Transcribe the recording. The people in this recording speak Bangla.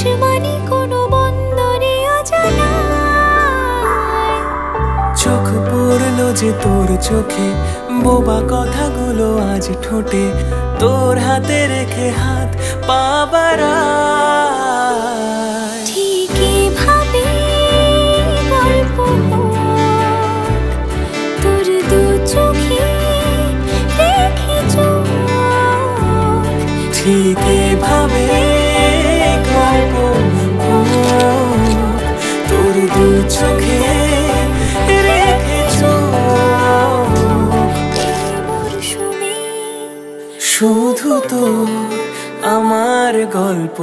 আসমানি কোনো বন্দরে অজানায়। চোখ পড়লো যে তোর চোখে, বোবা কথাগুলো আজ ঠোঁটে, তোর হাতে রেখে হাত পা বাড়ায়। ঠিক এভাবে গল্প হোক, তোর দু চোখে রেখে চোখ। ঠিক এভাবে গল্প হোক, তোর দু চোখে রেখে চোখ। এই মরশুমে শুধু তো আমার গল্প।